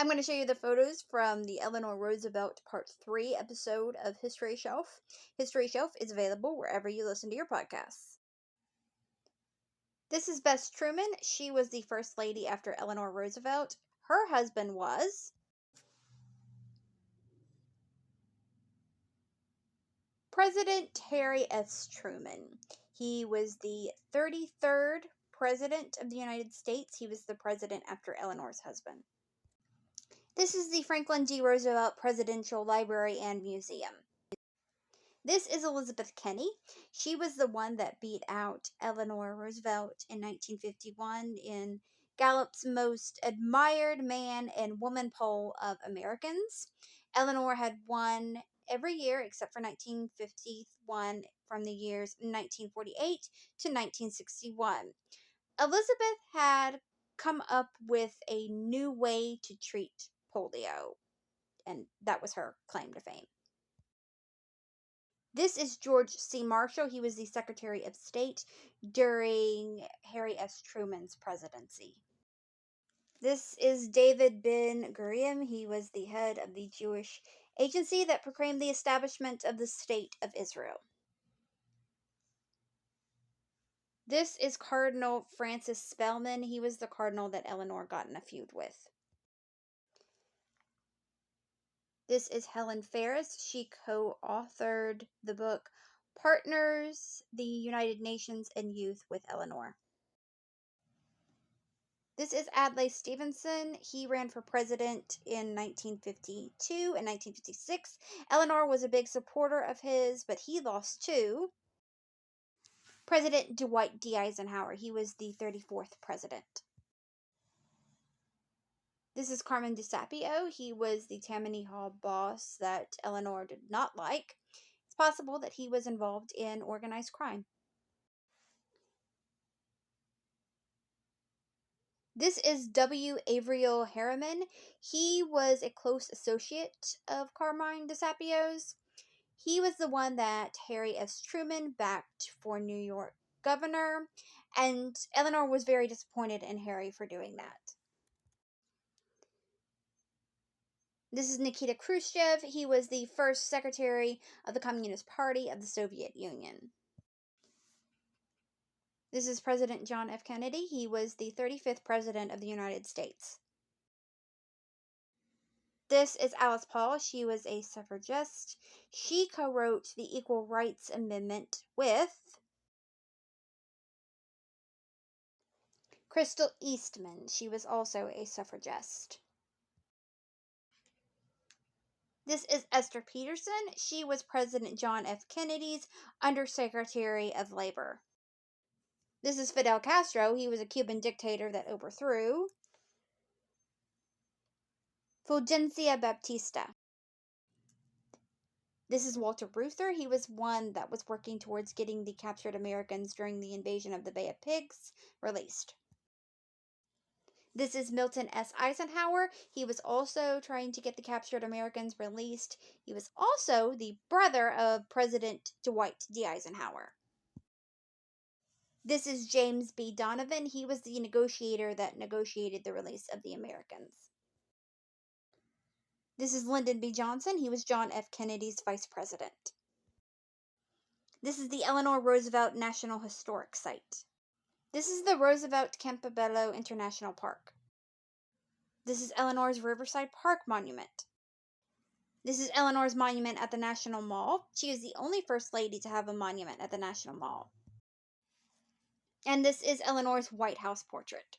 I'm going to show you the photos from the Eleanor Roosevelt Part 3 episode of History Shelf. History Shelf is available wherever you listen to your podcasts. This is Bess Truman. She was the First Lady after Eleanor Roosevelt. Her husband was President Harry S. Truman. He was the 33rd President of the United States. He was the president after Eleanor's husband. This is the Franklin D. Roosevelt Presidential Library and Museum. This is Elizabeth Kenney. She was the one that beat out Eleanor Roosevelt in 1951 in Gallup's Most Admired Man and Woman poll of Americans. Eleanor had won every year except for 1951 from the years 1948 to 1961. Elizabeth had come up with a new way to treat polio, and that was her claim to fame. This is George C. Marshall. He was the Secretary of State during Harry S. Truman's presidency. This is David Ben Gurion. He was the head of the Jewish agency that proclaimed the establishment of the State of Israel. This is Cardinal Francis Spellman. He was the cardinal that Eleanor got in a feud with. This is Helen Ferris. She co-authored the book Partners, the United Nations and Youth with Eleanor. This is Adlai Stevenson. He ran for president in 1952 and 1956. Eleanor was a big supporter of his, but he lost to President Dwight D. Eisenhower. He was the 34th president. This is Carmen DeSapio. He was the Tammany Hall boss that Eleanor did not like. It's possible that he was involved in organized crime. This is W. Averill Harriman. He was a close associate of Carmine DeSapio's. He was the one that Harry S. Truman backed for New York governor, and Eleanor was very disappointed in Harry for doing that. This is Nikita Khrushchev. He was the first secretary of the Communist Party of the Soviet Union. This is President John F. Kennedy. He was the 35th President of the United States. This is Alice Paul. She was a suffragist. She co-wrote the Equal Rights Amendment with Crystal Eastman. She was also a suffragist. This is Esther Peterson. She was President John F. Kennedy's Undersecretary of Labor. This is Fidel Castro. He was a Cuban dictator that overthrew Fulgencio Baptista. This is Walter Reuther. He was one that was working towards getting the captured Americans during the invasion of the Bay of Pigs released. This is Milton S. Eisenhower. He was also trying to get the captured Americans released. He was also the brother of President Dwight D. Eisenhower. This is James B. Donovan. He was the negotiator that negotiated the release of the Americans. This is Lyndon B. Johnson. He was John F. Kennedy's vice president. This is the Eleanor Roosevelt National Historic Site. This is the Roosevelt Campobello International Park. This is Eleanor's Riverside Park Monument. This is Eleanor's monument at the National Mall. She is the only First Lady to have a monument at the National Mall. And this is Eleanor's White House portrait.